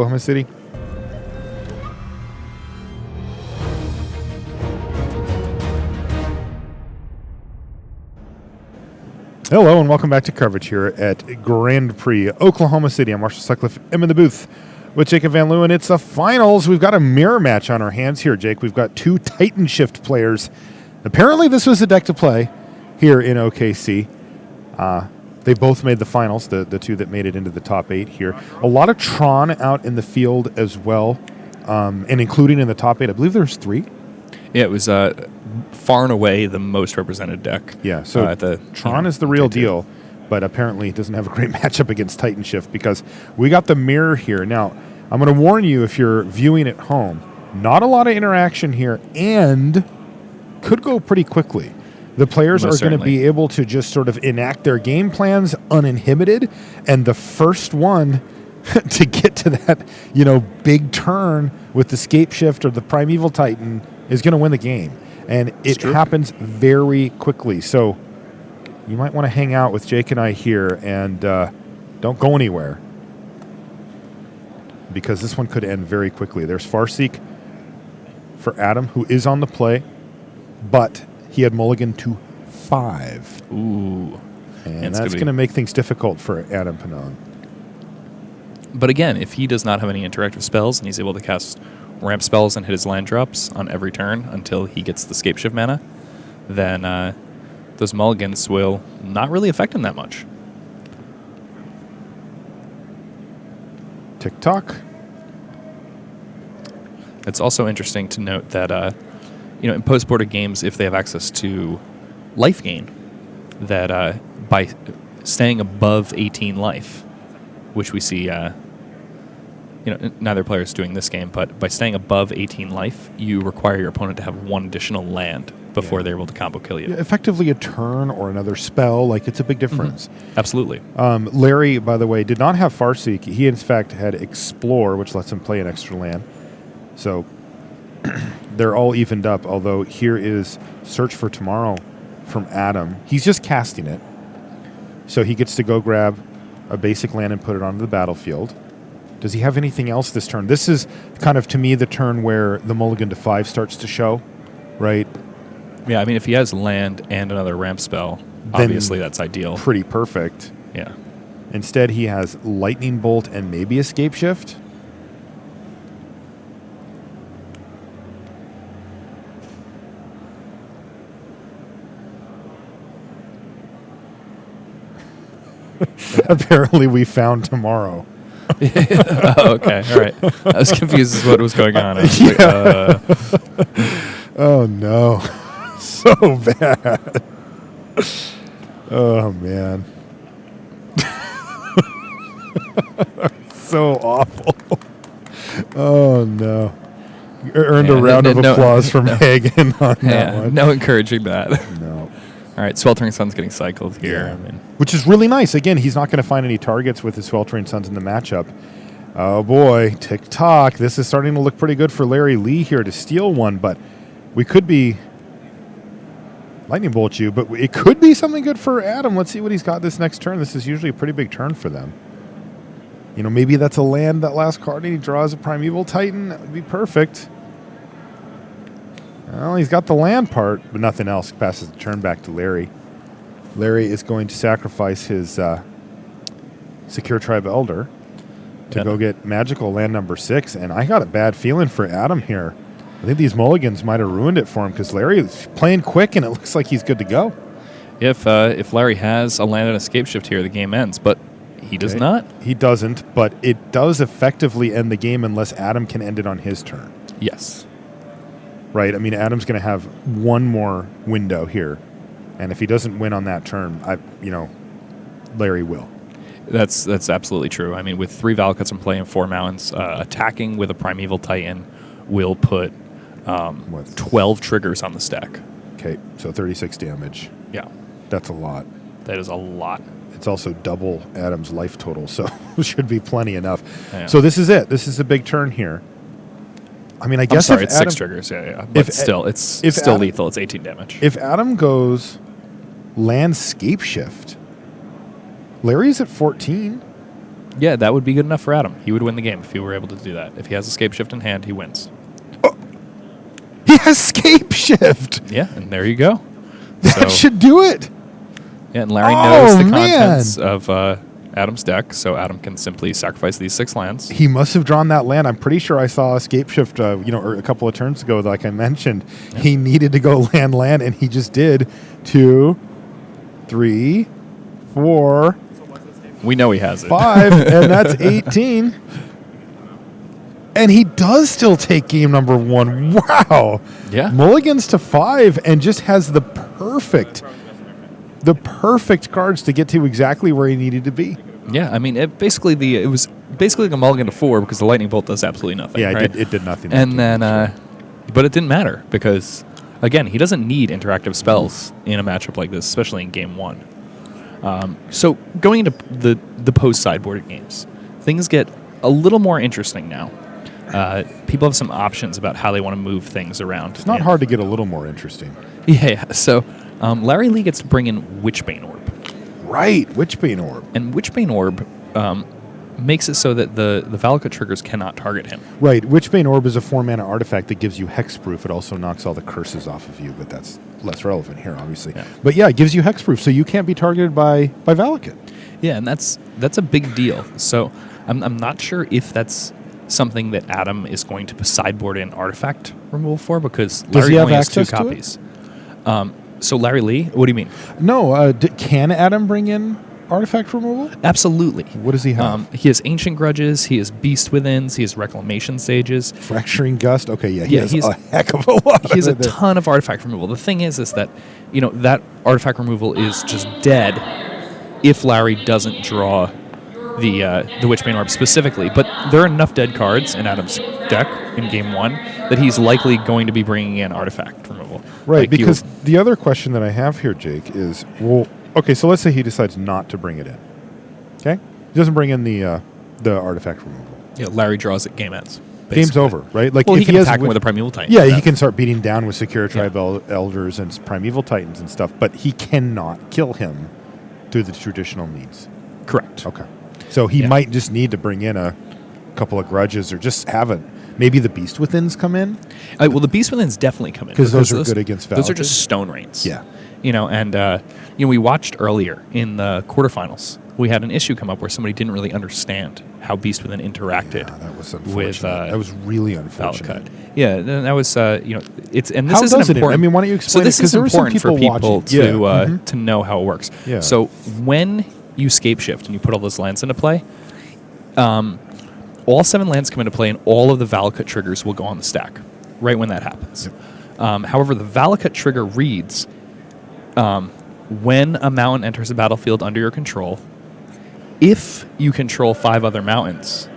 Oklahoma City. Hello and welcome back to coverage here at Grand Prix, Oklahoma City. I'm Marshall Sutcliffe. I'm in the booth with Jacob Van Leeuwen. It's the finals. We've got a mirror match on our hands here, Jake. We've got two Titan Shift players. Apparently this was the deck to play here in OKC. They both made the finals, the two that made it into the top 8 here. A lot of Tron out in the field as well, and including in the top 8. I believe there's 3. Yeah, it was far and away the most represented deck. Yeah, so Tron is the real deal, but apparently it doesn't have a great matchup against Titan Shift because we got the mirror here. Now, I'm going to warn you if you're viewing at home, not a lot of interaction here and could go pretty quickly. The players are going to be able to just sort of enact their game plans uninhibited, and the first one to get to that, big turn with the Scape Shift or the Primeval Titan is going to win the game. And it happens very quickly. So you might want to hang out with Jake and I here and don't go anywhere because this one could end very quickly. There's Farseek for Adam, who is on the play, but he had mulligan to 5. Ooh. And that's going to make things difficult for Adam Pannone. But again, if he does not have any interactive spells and he's able to cast ramp spells and hit his land drops on every turn until he gets the Scape Shift mana, then those mulligans will not really affect him that much. Tick-tock. It's also interesting to note that in post-boarded games, if they have access to life gain, that by staying above 18 life, which we see, neither player is doing this game, but by staying above 18 life, you require your opponent to have 1 additional land before they're able to combo kill you. Yeah, effectively a turn or another spell, it's a big difference. Mm-hmm. Absolutely. Larry, by the way, did not have Farseek. He, in fact, had Explore, which lets him play an extra land. So they're all evened up, although here is Search for Tomorrow from Adam. He's just casting it. So he gets to go grab a basic land and put it onto the battlefield. Does he have anything else this turn? This is kind of, to me, the turn where the mulligan to 5 starts to show, right? Yeah, I mean, if he has land and another ramp spell, then obviously that's ideal. Pretty perfect. Yeah. Instead, he has Lightning Bolt and maybe Escape Shift. Apparently, we found tomorrow. Oh, okay. All right. I was confused as to what was going on. I was oh, no. So bad. Oh, man. So awful. Oh, no. You earned a round of applause from Hagen on that one. No encouraging that. No. All right, Sweltering Sun's getting cycled here. Yeah. Which is really nice. Again, he's not going to find any targets with his Sweltering Suns in the matchup. Oh, boy. Tick-tock. This is starting to look pretty good for Larry Lee here to steal one, but we could be Lightning Bolt you, but it could be something good for Adam. Let's see what he's got this next turn. This is usually a pretty big turn for them. Maybe that's a land, that last card, and he draws a Primeval Titan. That would be perfect. Well, he's got the land part, but nothing else. Passes the turn back to Larry. Larry is going to sacrifice his Secure Tribe Elder to go get magical land number 6, and I got a bad feeling for Adam here. I think these mulligans might have ruined it for him because Larry is playing quick, and it looks like he's good to go. If Larry has a land and Escape Shift here, the game ends, but he does not. He doesn't, but it does effectively end the game unless Adam can end it on his turn. Yes. Right? I mean, Adam's going to have one more window here, and if he doesn't win on that turn, Larry will. That's absolutely true. I mean, with 3 Valakut's in play and 4 Mountains, attacking with a Primeval Titan will put 12 triggers on the stack. Okay, so 36 damage. Yeah. That's a lot. That is a lot. It's also double Adam's life total, so should be plenty enough. Yeah. So this is it. This is a big turn here. I mean, I guess it's 6 triggers. Yeah. But it's still lethal. It's 18 damage. If Adam goes land Scape Shift, Larry's at 14. Yeah, that would be good enough for Adam. He would win the game if he were able to do that. If he has escape shift in hand, he wins. He has escape shift. Yeah, and there you go. That should do it. Yeah, and Larry knows the contents of Adam's deck, so Adam can simply sacrifice these 6 lands. He must have drawn that land. I'm pretty sure I saw escape shift, or a couple of turns ago, like I mentioned. Yeah. He needed to go land, and he just did. 2, 3, 4. We know he has it. 5, and that's 18. And he does still take game number 1. Wow. Yeah. Mulligans to 5 and just has the perfect cards to get to exactly where he needed to be. Yeah, I mean, it was basically like a mulligan to 4 because the lightning bolt does absolutely nothing. Yeah, right? it did nothing. And then, but it didn't matter because, again, he doesn't need interactive spells in a matchup like this, especially in game 1. So going into the post-sideboarded games, things get a little more interesting now. People have some options about how they want to move things around. It's not hard to get a little more interesting. Yeah, so Larry Lee gets to bring in Witchbane Orb. Right, Witchbane Orb. And Witchbane Orb makes it so that the Valakut triggers cannot target him. Right, Witchbane Orb is a 4-mana artifact that gives you hexproof. It also knocks all the curses off of you, but that's less relevant here, obviously. Yeah. But yeah, it gives you hexproof, so you can't be targeted by Valakut. Yeah, and that's a big deal. So I'm not sure if that's something that Adam is going to sideboard in artifact removal for, because Larry only has 2 copies. So Larry Lee, what do you mean? No, can Adam bring in artifact removal? Absolutely. What does he have? He has Ancient Grudges, he has Beast Withins, he has Reclamation Sages. Fracturing Gust? Okay, yeah, he has a heck of a lot. He has a ton of artifact removal. The thing is that, that artifact removal is just dead if Larry doesn't draw the Witchbane Orb specifically. But there are enough dead cards in Adam's deck in game 1 that he's likely going to be bringing in artifact removal. Right, like because the other question that I have here, Jake, is, well, okay, so let's say he decides not to bring it in. Okay? He doesn't bring in the artifact removal. Yeah, Larry draws at game ends. Basically. Game's over, right? Like, well, if he can attack him with a Primeval Titan. Yeah, he can start beating down with Secure Tribe Elders and Primeval Titans and stuff, but he cannot kill him through the traditional means. Correct. Okay. So he might just need to bring in a couple of grudges or just have it. Maybe the Beast Withins come in? Well, the Beast Withins definitely come in. Because those are good against Valakut. Those are just Stone Rains. Yeah. And we watched earlier in the quarterfinals, we had an issue come up where somebody didn't really understand how Beast Within interacted. Yeah, that was unfortunate. That was really unfortunate. Valakut. Yeah, and that was, it's, and this how isn't important. I mean, why don't you explain it? So this is important for people to to know how it works. Yeah. So when you scape shift and you put all those lands into play, all 7 lands come into play and all of the Valakut triggers will go on the stack right when that happens. Yep. However, the Valakut trigger reads, when a mountain enters a battlefield under your control, if you control 5 other mountains,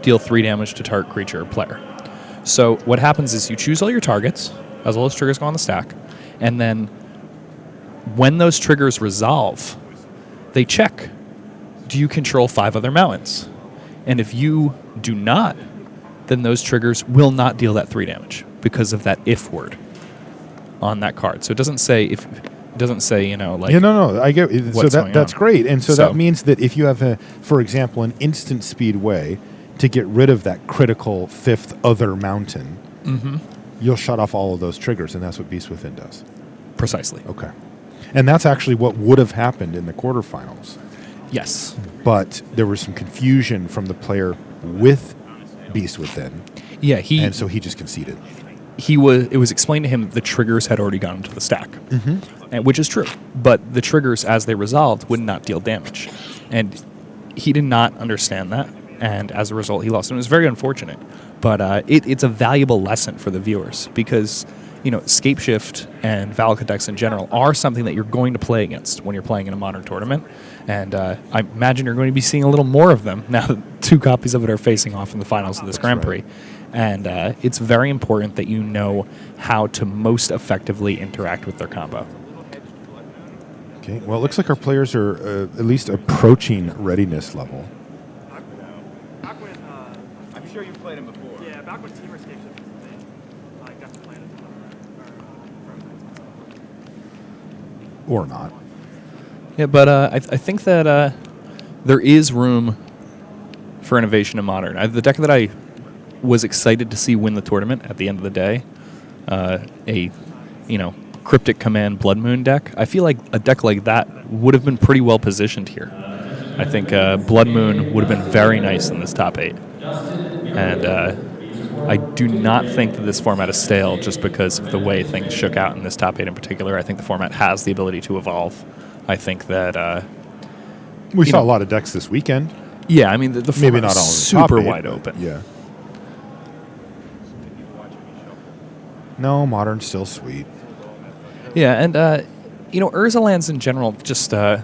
deal 3 damage to target creature or player. So what happens is you choose all your targets, as all those triggers go on the stack, and then when those triggers resolve, they check, do you control 5 other mountains? And if you do not, then those triggers will not deal that 3 damage because of that if word on that card. So it doesn't say if... It doesn't say, like... Yeah, no, I get it. So that's great. And so that means that if you have, for example, an instant speed way to get rid of that critical 5th other mountain, you'll shut off all of those triggers, and that's what Beast Within does. Precisely. Okay. And that's actually what would have happened in the quarterfinals. Yes. But there was some confusion from the player with Beast Within. Yeah, and so he just conceded. It was explained to him the triggers had already gone into the stack, which is true. But the triggers, as they resolved, would not deal damage. And he did not understand that, and as a result, he lost. And it was very unfortunate. But it's a valuable lesson for the viewers because, Scape Shift and Valakut decks in general are something that you're going to play against when you're playing in a modern tournament. And I imagine you're going to be seeing a little more of them now that 2 copies of it are facing off in the finals of this Grand Prix. And it's very important that you know how to most effectively interact with their combo. Okay, well, it looks like our players are at least approaching readiness level. I'm sure you've played him before. Yeah, back when Team Escape was a thing, I got to play it. Or not. Yeah, but I think that there is room for innovation in Modern. The deck that I was excited to see win the tournament at the end of the day, Cryptic Command Blood Moon deck. I feel like a deck like that would have been pretty well positioned here. I think Blood Moon would have been very nice in this top 8. And I do not think that this format is stale just because of the way things shook out in this top 8 in particular. I think the format has the ability to evolve. I think that... we saw a lot of decks this weekend. Yeah, I mean, the maybe format not is all super top 8, wide open. Yeah. No, Modern's still sweet. Yeah, and, Urza lands in general just... they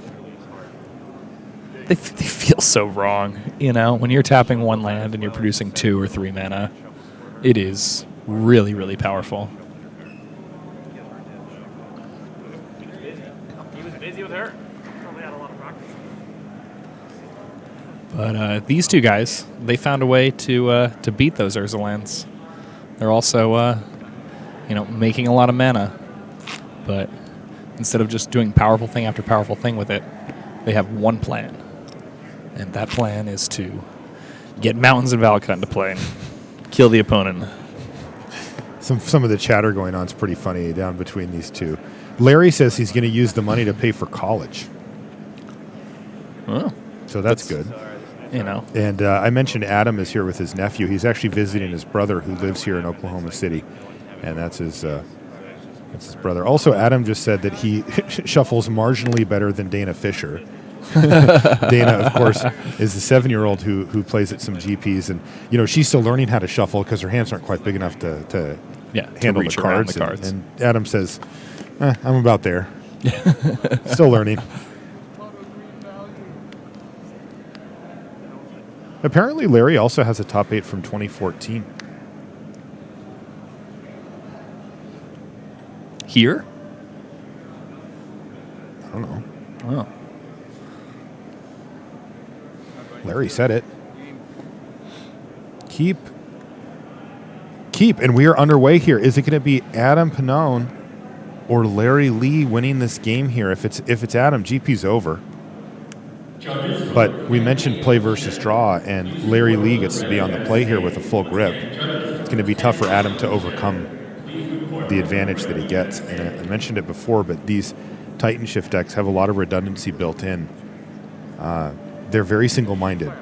feel so wrong, When you're tapping one land and you're producing 2 or 3 mana, it is really, really powerful. He was busy with her. Probably had a lot of practice. But these two guys, they found a way to beat those Urza lands. They're also, making a lot of mana. But instead of just doing powerful thing after powerful thing with it, they have one plan. And that plan is to get Mountains and Valakut into play and kill the opponent. Some of the chatter going on is pretty funny down between these two. Larry says he's going to use the money to pay for college. Oh, so that's good. And I mentioned Adam is here with his nephew. He's actually visiting his brother who lives here in Oklahoma City. And that's his brother. Also, Adam just said that he shuffles marginally better than Dana Fisher. Dana, of course, is the 7-year-old who plays at some GPs, and she's still learning how to shuffle because her hands aren't quite big enough to handle the cards. And Adam says, "I'm about there, still learning." Apparently, Larry also has a top 8 from 2014. Here? I don't know. Oh. Larry said it. Keep. And we are underway here. Is it going to be Adam Pannone or Larry Lee winning this game here? If it's Adam, GP's over. But we mentioned play versus draw, and Larry Lee gets to be on the play here with a full grip. It's going to be tough for Adam to overcome the advantage that he gets. And I mentioned it before, but these Titan Shift decks have a lot of redundancy built in. They're very single-minded.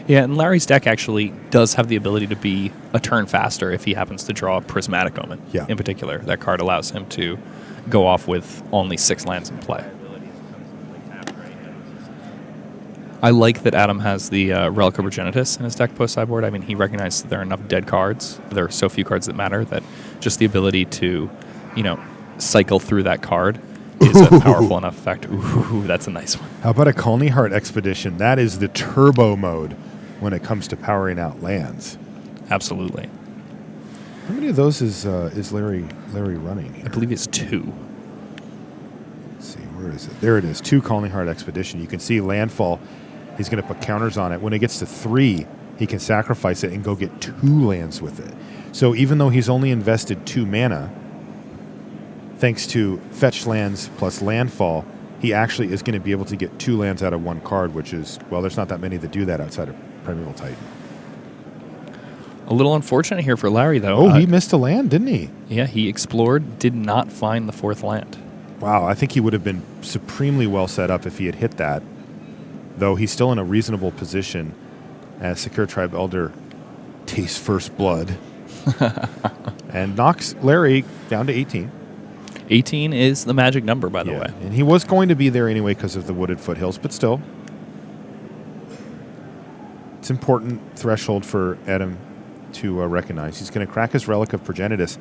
Yeah, and Larry's deck actually does have the ability to be a turn faster if he happens to draw a Prismatic Omen. Yeah. In particular, that card allows him to go off with only 6 lands in play. I like that Adam has the Relic of Progenitus in his deck post-sideboard. I mean, he recognized that there are enough dead cards. There are so few cards that matter that just the ability to, cycle through that card is a powerful enough effect. Ooh, that's a nice one. How about a Colney Heart Expedition? That is the turbo mode when it comes to powering out lands. Absolutely. How many of those is Larry running here? I believe it's 2. Let's see, where is it? There it is, 2 Colney Heart Expedition. You can see landfall. He's going to put counters on it. When it gets to 3, he can sacrifice it and go get 2 lands with it. So even though he's only invested 2 mana, thanks to fetch lands plus landfall, he actually is going to be able to get 2 lands out of 1 card, which is, well, there's not that many that do that outside of Primeval Titan. A little unfortunate here for Larry, though. Oh, he missed a land, didn't he? Yeah, he explored, did not find the 4th land. Wow, I think he would have been supremely well set up if he had hit that, though he's still in a reasonable position as Secure Tribe Elder tastes first blood and knocks Larry down to 18. 18 is the magic number, by the way. And he was going to be there anyway because of the wooded foothills, but still. It's important threshold for Adam to recognize. He's going to crack his Relic of Progenitus,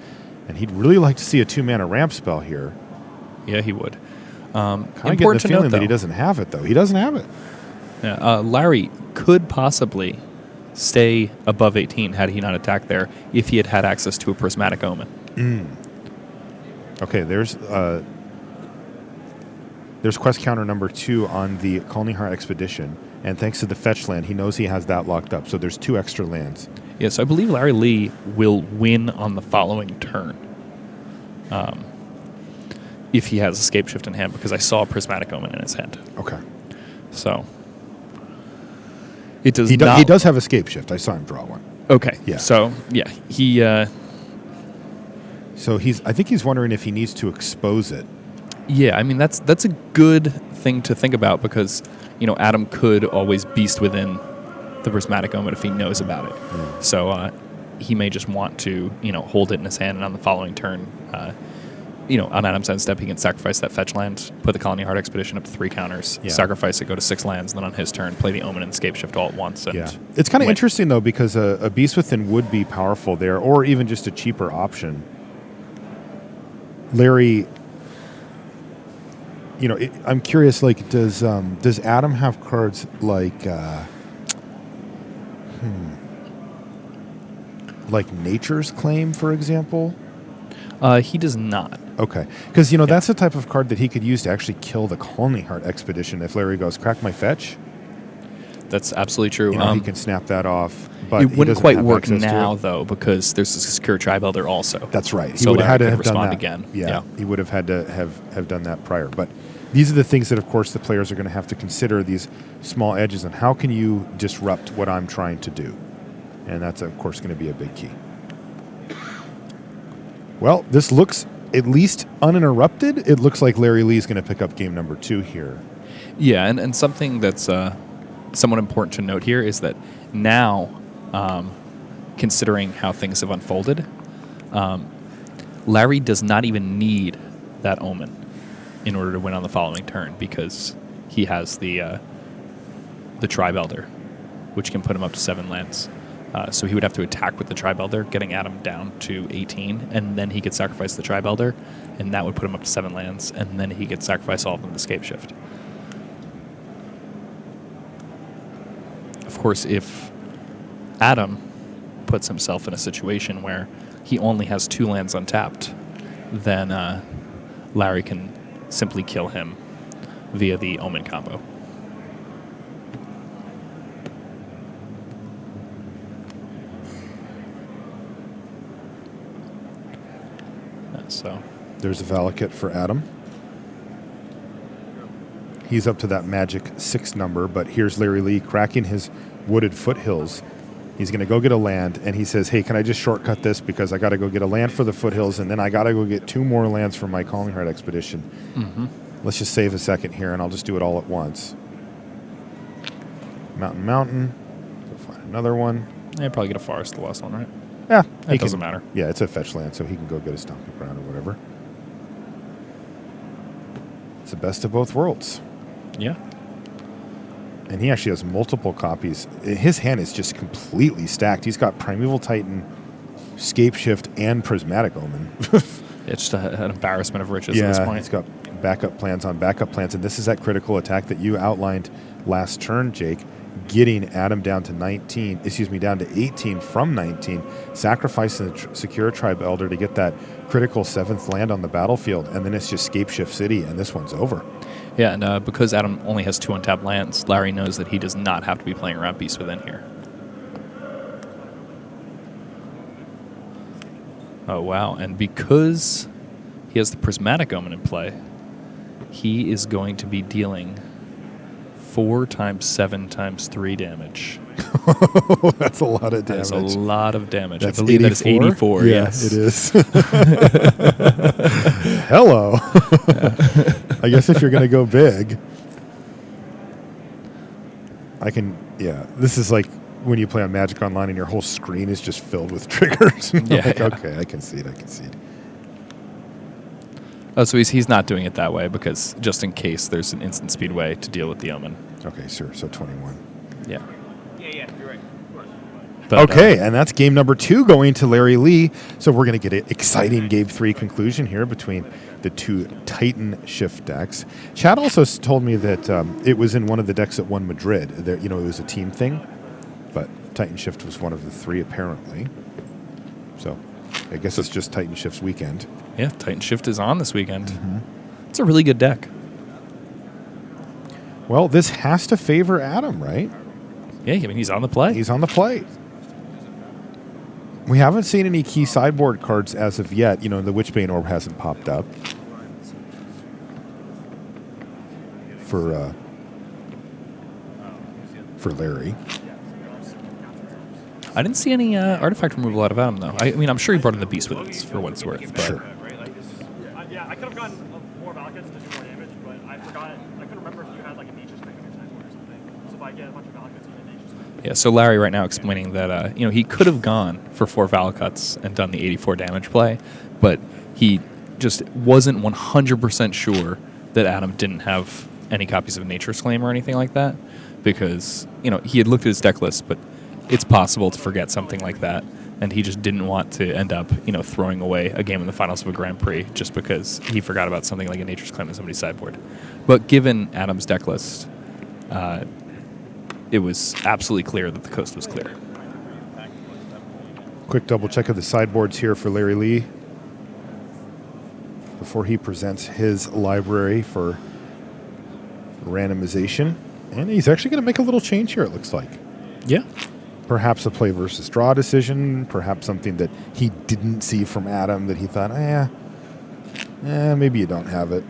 and he'd really like to see a 2-mana ramp spell here. Yeah, he would. Kind of getting the feeling that he doesn't have it, though. He doesn't have it. Yeah, Larry could possibly stay above 18 had he not attacked there if he had had access to a Prismatic Omen. Okay, there's quest counter number 2 on the Colney Heart Expedition, and thanks to the fetch land, he knows he has that locked up, so there's 2 extra lands. Yes, I believe Larry Lee will win on the following turn if he has Escape Shift in hand, because I saw a Prismatic Omen in his hand. Okay. So, It does He not. does have escape shift. I saw him draw one. Okay. Yeah. So yeah, he. So I think he's wondering if he needs to expose it. Yeah, I mean that's a good thing to think about because Adam could always beast within the prismatic omen if he knows about it. So he may just want to hold it in his hand, and on the following turn, on Adam's end step he can sacrifice that fetch land, put the Colony Heart Expedition up to 3 counters, sacrifice it, go to 6 lands, and then on his turn play the omen and escape shift all at once. And It's kind of win. interesting though because a beast within would be powerful there, or even just a cheaper option. Larry. I'm curious. Like, does Adam have cards like Nature's Claim, for example? He does not. Okay, because that's the type of card that he could use to actually kill the Colony Heart Expedition. If Larry goes, crack my fetch, That's absolutely true. he can snap that off. But it he wouldn't doesn't quite have work access to now it. though because there's a secure tribe elder also. That's right. He So would have had to Larry have could done respond that again. Yeah, Yeah. he would have had to have done that prior. But these are the things that, of course, the players are going to have to consider, these small edges, and how can you disrupt what I'm trying to do? And that's, of course, going to be a big key. Well, this looks at least uninterrupted. It looks like Larry Lee's going to pick up game number 2 here. Yeah, and something that's somewhat important to note here is that now, considering how things have unfolded, Larry does not even need that omen in order to win on the following turn because he has the Tribe Elder, which can put him up to 7 lands. So he would have to attack with the Tribe Elder, getting Adam down to 18, and then he could sacrifice the Tribe Elder, and that would put him up to 7 lands, and then he could sacrifice all of them to escape shift. Of course, if Adam puts himself in a situation where he only has 2 lands untapped, then Larry can simply kill him via the Omen combo. So there's a Valakut for Adam. He's up to that magic 6 number, but here's Larry Lee cracking his wooded foothills. He's going to go get a land, and he says, hey, can I just shortcut this because I got to go get a land for the foothills, and then I got to go get 2 more lands for my Calling Heart Expedition. Mm-hmm. Let's just save a second here, and I'll just do it all at once. Mountain. Go find another one. Yeah, probably get a forest, the last one, right? Yeah. It doesn't matter. Yeah, it's a fetch land, so he can go get a stomping ground or whatever. It's the best of both worlds. Yeah. And he actually has multiple copies. His hand is just completely stacked. He's got Primeval Titan, Scape Shift, and Prismatic Omen. It's just an embarrassment of riches at this point. He's got backup plans on backup plans. And this is that critical attack that you outlined last turn, Jake, getting Adam down to 19, down to 18 from 19, sacrificing the Secure Tribe Elder to get that critical 7th land on the battlefield. And then it's just Scape Shift City, and this one's over. Yeah, and because Adam only has 2 untapped lands, Larry knows that he does not have to be playing around Beast Within here. Oh, wow. And because he has the Prismatic Omen in play, he is going to be dealing 4 times 7 times 3 damage. That's a lot of damage. That's a lot of damage. That's I believe 84? that is 84, yeah, yes. it is. Hello. I guess if you're going to go big, this is like when you play on Magic Online and your whole screen is just filled with triggers. Okay, I can see it. Oh, so he's not doing it that way because just in case there's an instant speed way to deal with the Omen. Okay, sure. So 21. Yeah. Yeah, you're right. Of course. But, Okay, and that's game number 2 going to Larry Lee. So we're going to get an exciting game 3 conclusion here between the 2 Titan Shift decks. Chad also told me that it was in one of the decks that won Madrid. There, it was a team thing, but Titan Shift was one of the 3 apparently. So I guess it's just Titan Shift's weekend. Yeah, Titan Shift is on this weekend. Mm-hmm. It's a really good deck. Well, this has to favor Adam, right? Yeah, I mean, he's on the play. He's on the plate. We haven't seen any key sideboard cards as of yet. The Witchbane Orb hasn't popped up for Larry. I didn't see any artifact removal out of Adam, though. I mean, I'm sure he brought in the Beast Withers for what it's worth. But Sure. Right? Like this, yeah, I could have gotten more Valakut's to do more damage, but I forgot. I couldn't remember if you had like a nature spec on your sideboard or something. So if I get a bunch of Valakut's, you get nature spec. yeah, so Larry right now explaining that he could have gone for 4 Valakuts and done the 84 damage play, but he just wasn't 100% sure that Adam didn't have any copies of Nature's Claim or anything like that, because he had looked at his deck list, but it's possible to forget something like that, and he just didn't want to end up throwing away a game in the finals of a Grand Prix just because he forgot about something like a Nature's Claim in somebody's sideboard. But given Adam's deck list, it was absolutely clear that the coast was clear. Quick double check of the sideboards here for Larry Lee before he presents his library for randomization. And he's actually going to make a little change here, it looks like. Yeah. Perhaps a play versus draw decision, perhaps something that he didn't see from Adam that he thought, maybe you don't have it.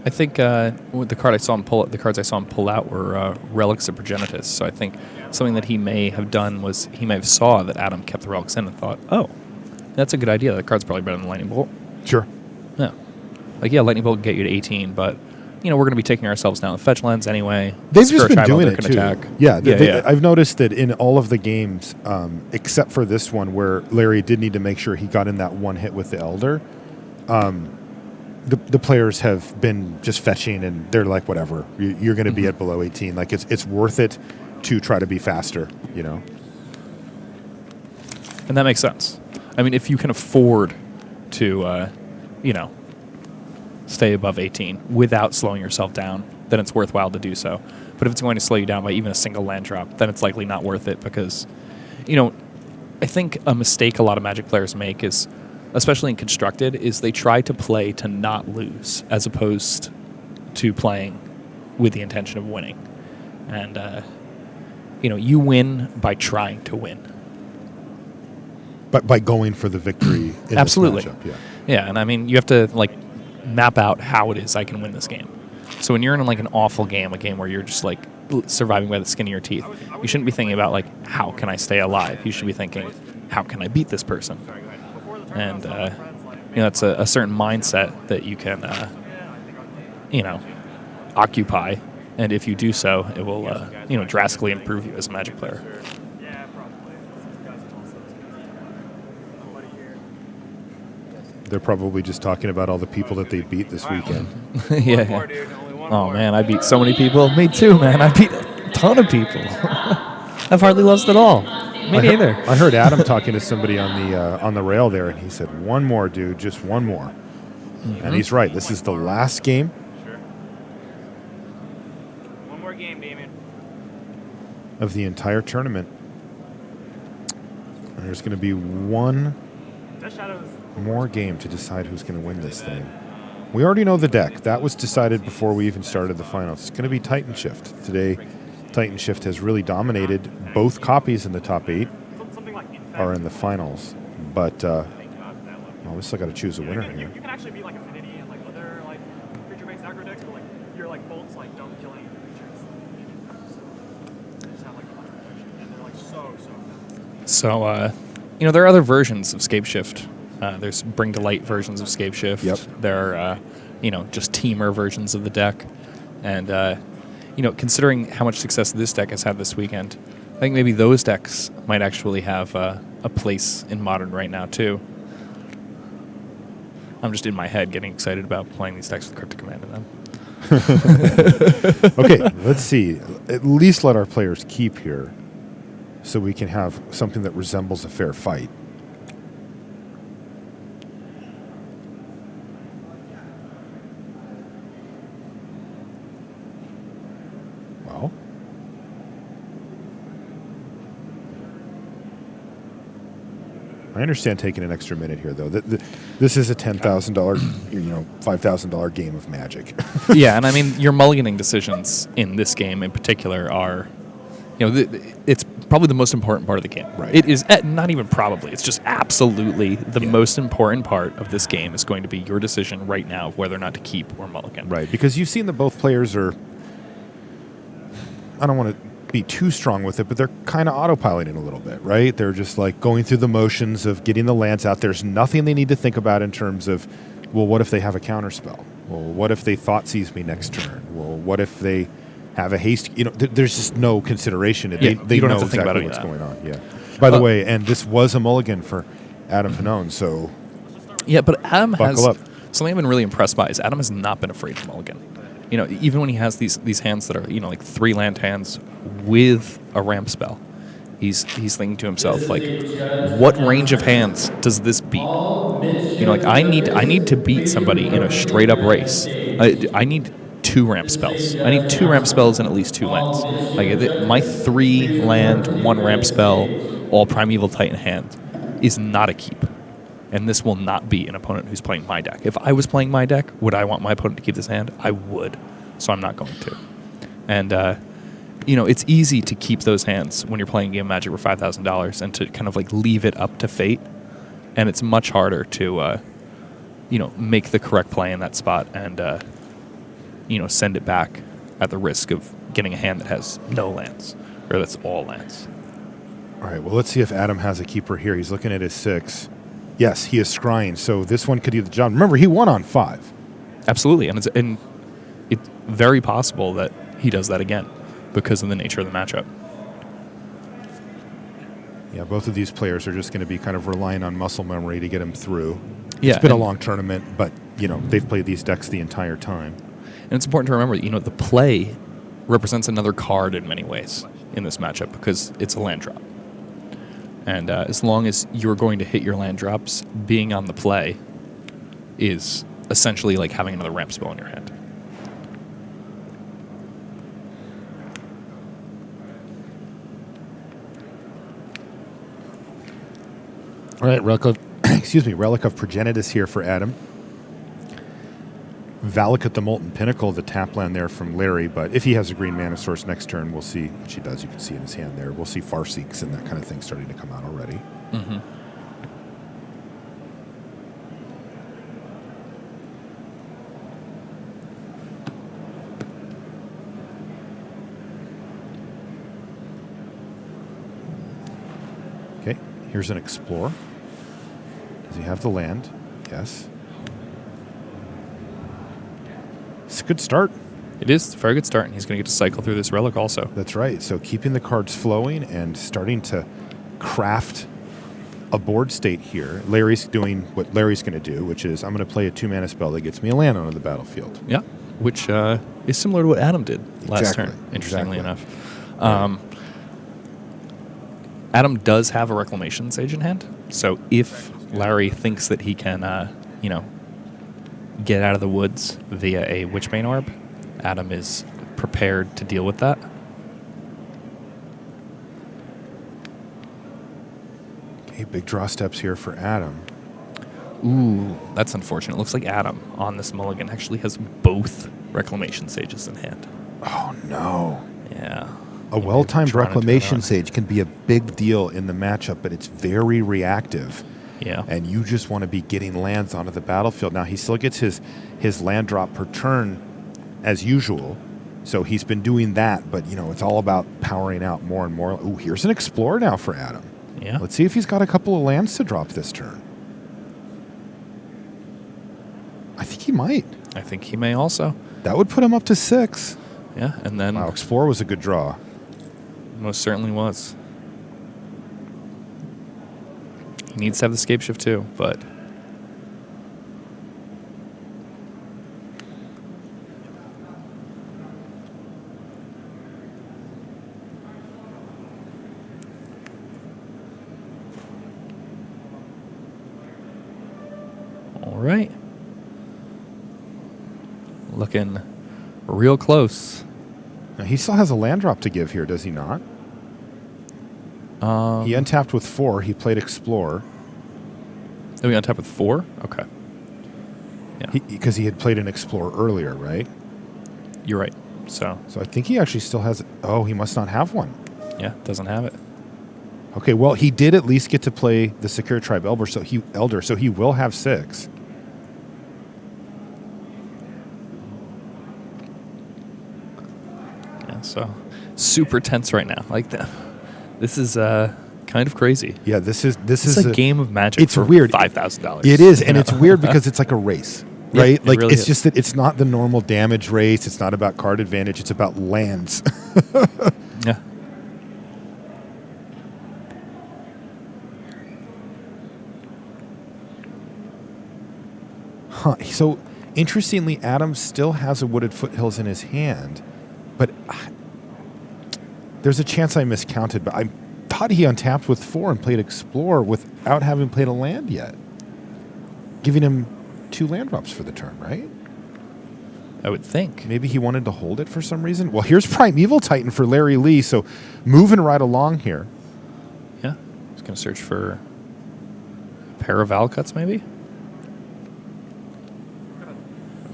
I think the cards I saw him pull out were Relics of Progenitus. So I think something that he may have done was he may have saw that Adam kept the relics in and thought, oh, that's a good idea. That card's probably better than Lightning Bolt. Sure. Yeah. Lightning Bolt can get you to 18, but we're going to be taking ourselves down the fetch lens anyway. They've just been doing it can too. Attack. Yeah, I've noticed that in all of the games, except for this one where Larry did need to make sure he got in that one hit with the Elder, the players have been just fetching, and they're like, whatever, you're going to be at below 18. Like it's worth it to try to be faster, And that makes sense. I mean, if you can afford to, stay above 18 without slowing yourself down, then it's worthwhile to do so. But if it's going to slow you down by even a single land drop, then it's likely not worth it because, I think a mistake a lot of Magic players make is, especially in Constructed, is they try to play to not lose as opposed to playing with the intention of winning. And, you win by trying to win. But by going for the victory in Absolutely. This matchup, Yeah, and I mean, you have to, map out how it is I can win this game. So when you're in, an awful game, a game where you're just, surviving by the skin of your teeth, you shouldn't be thinking about, how can I stay alive? You should be thinking, how can I beat this person? And, that's a certain mindset that you can, occupy. And if you do so, it will, drastically improve you as a Magic player. Yeah, probably. These guys are also nobody here. They're probably just talking about all the people that they beat this weekend. Yeah. One more, dude. Only one Oh, more. man, I beat so many people. Me too, man. I beat a ton of people. I've hardly lost at all. Me neither. I heard Adam talking to somebody on the rail there, and he said, "One more, dude, just one more." And he's right. This is the last game. Sure. One more game, Damien. Of the entire tournament. And there's going to be one Death Shadows. more game to decide who's going to win this thing. We already know the deck. That was decided before we even started the finals. It's going to be Titan Shift. Today, Titan Shift has really dominated. Both copies in the top 8 Something like Infect. are in the finals. But we still got to choose a winner here. You can actually be like Affinity and other creature-based aggro decks, but your bolts don't kill any creatures. They just have a bunch of protection, and they're so fast. So, there are other versions of Scape Shift. There's Bring to Light versions of Scape Shift. Yep. There are, just teamer versions of the deck. And, considering how much success this deck has had this weekend, I think maybe those decks might actually have a place in Modern right now, too. I'm just in my head getting excited about playing these decks with Cryptic Command in them. Okay, let's see. At least let our players keep here so we can have something that resembles a fair fight. Well, I understand taking an extra minute here, though. This is a $10,000, $5,000 game of Magic. Yeah, and I mean, your mulliganing decisions in this game in particular are, it's probably the most important part of the game. Right. It is not even probably. It's just absolutely the most important part of this game is going to be your decision right now of whether or not to keep or mulligan. Right, because you've seen that both players are, I don't want to be too strong with it, but they're kind of autopiloting a little bit, right? They're just like going through the motions of getting the lance out. There's nothing they need to think about in terms of, well, what if they have a counterspell? Well, what if they thought seize me next turn? Well, what if they have a haste? There's just no consideration. Yeah, They you don't know have to think about exactly any what's of that. going on. Yeah. By the way, and this was a mulligan for Adam Pannone, so Yeah, but Adam Buckle has up. something I've been really impressed by is Adam has not been afraid to mulligan. Even when he has these hands that are like 3 land hands with a ramp spell, he's thinking to himself like, what range of hands does this beat? Like I need to beat somebody in a straight up race. I need 2 ramp spells. I need 2 ramp spells and at least 2 lands. Like my 3 land, 1 ramp spell, all Primeval Titan hand is not a keep. And this will not be an opponent who's playing my deck. If I was playing my deck, would I want my opponent to keep this hand? I would. So I'm not going to. And, it's easy to keep those hands when you're playing a game of Magic for $5,000 and to kind of like leave it up to fate. And it's much harder to, make the correct play in that spot and, send it back at the risk of getting a hand that has no lands or that's all lands. all right, well, let's see if Adam has a keeper here. He's looking at his 6. Yes, he is scrying, so this one could do the job. Remember, he won on 5. Absolutely, and it's very possible that he does that again because of the nature of the matchup. Yeah, both of these players are just going to be kind of relying on muscle memory to get him through. Yeah, it's been a long tournament, but, they've played these decks the entire time. And it's important to remember that, the play represents another card in many ways in this matchup because it's a land drop. And as long as you're going to hit your land drops, being on the play is essentially like having another ramp spell in your hand. All right, Relic of Progenitus here for Adam. Valakut the Molten Pinnacle, the tap land there from Larry, but if he has a green mana source next turn, we'll see, which he does, you can see in his hand there, we'll see Farseeks and that kind of thing starting to come out already. Mm-hmm. Okay, here's an Explore. Does he have the land? Yes. It's a good start. It is a very good start, and he's going to get to cycle through this relic also. That's right. So keeping the cards flowing and starting to craft a board state here. Larry's doing what Larry's going to do, which is I'm going to play a 2-mana spell that gets me a land onto the battlefield. Yeah, which is similar to what Adam did last Exactly. turn, interestingly Exactly. enough. Adam does have a Reclamation Sage in hand, so if Larry thinks that he can, get out of the woods via a Witchbane Orb, Adam is prepared to deal with that. Okay, big draw steps here for Adam. Ooh, that's unfortunate. Looks like Adam on this mulligan actually has both Reclamation Sages in hand. Oh, no. Yeah. A well-timed Trying to turn Reclamation on. Sage can be a big deal in the matchup, but it's very reactive. Yeah. And you just want to be getting lands onto the battlefield. Now, he still gets his land drop per turn as usual. So he's been doing that, but, it's all about powering out more and more. Ooh, here's an Explorer now for Adam. Yeah. Let's see if he's got a couple of lands to drop this turn. I think he might. I think he may also. That would put him up to 6. Yeah, and then Wow, Explorer was a good draw. most certainly was. He needs to have the scape shift too, but all right. Looking real close. Now, he still has a land drop to give here, does he not? He untapped with 4. He played Explorer. Are we on top with 4? Okay. Yeah, Because he had played an Explorer earlier, right? you're right. So, So I think he actually still has... Oh, he must not have one. yeah, doesn't have it. Okay, well, he did at least get to play the Secure Tribe Elder, so he will have 6. Yeah, so super tense right now. Like that. This is kind of crazy. Yeah, this is It's a game of Magic. It's for weird. $5,000. It is, and it's weird because it's like a race, Yeah, right? it Like really it's is. just that it's not the normal damage race. It's not about card advantage. It's about lands. Yeah. Huh. So interestingly, Adam still has a Wooded Foothills in his hand, but there's a chance I miscounted. But I thought he untapped with 4 and played Explore without having played a land yet, giving him 2 land drops for the turn, right? I would think. Maybe he wanted to hold it for some reason. Well, here's Primeval Titan for Larry Lee, so moving right along here. Yeah. He's going to search for a pair of Valcuts, maybe?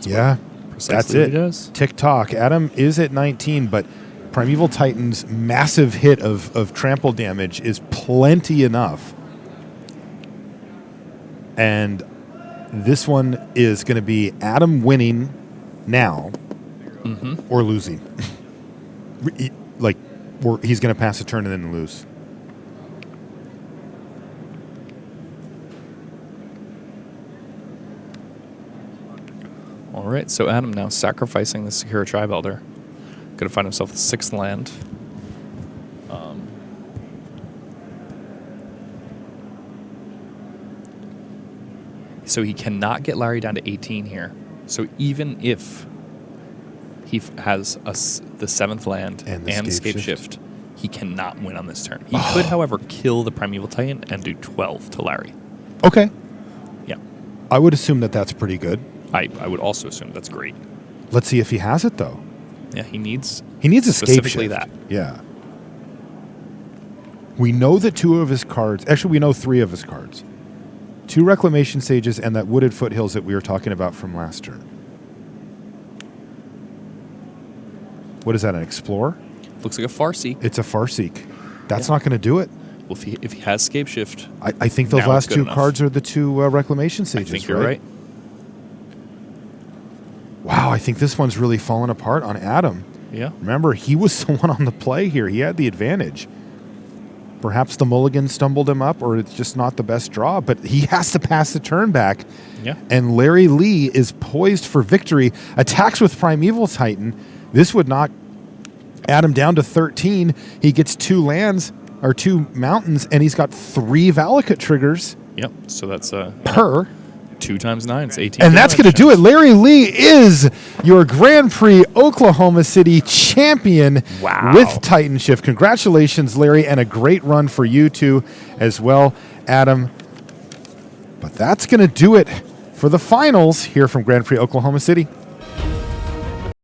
Yeah, Precisely that's what it. he does. Tick-tock. Adam is at 19, but Primeval Titan's massive hit of trample damage is plenty enough. And this one is going to be Adam winning now or losing. He's going to pass a turn and then lose. All right, so Adam now sacrificing the Secure Tribe Elder. Going to find himself the 6th land. So he cannot get Larry down to 18 here. So even if he has the 7th land And and, the Scape Scape Shift, he cannot win on this turn. He could, however, kill the Primeval Titan and do 12 to Larry. Okay. Yeah. I would assume that that's pretty good. I would also assume that's great. Let's see if he has it, though. Yeah, he needs He needs a Scape specifically Shift. that. Yeah. We know that 2 of his cards... Actually, we know 3 of his cards. 2 Reclamation Sages and that Wooded Foothills that we were talking about from last turn. What is that, an Explorer? Looks like a Farseek. It's a Farseek. That's Yeah. not going to do it. Well, if he has Scape Shift, I think those Now last it's good 2 enough. cards are the 2 Reclamation I Sages, think you're right. Wow, I think this one's really fallen apart on Adam. Yeah. Remember, he was the one on the play here. He had the advantage. Perhaps the mulligan stumbled him up, or it's just not the best draw, but he has to pass the turn back. Yeah. And Larry Lee is poised for victory. Attacks with Primeval Titan. This would knock Adam down to 13. He gets 2 lands, or 2 mountains, and he's got 3 Valakut triggers Yep. So that's per. 2 times 9. It's 18. And that's going to do it. Larry Lee is your Grand Prix Oklahoma City champion Wow. with Titan Shift. Congratulations, Larry, and a great run for you two as well, Adam. But that's going to do it for the finals here from Grand Prix Oklahoma City.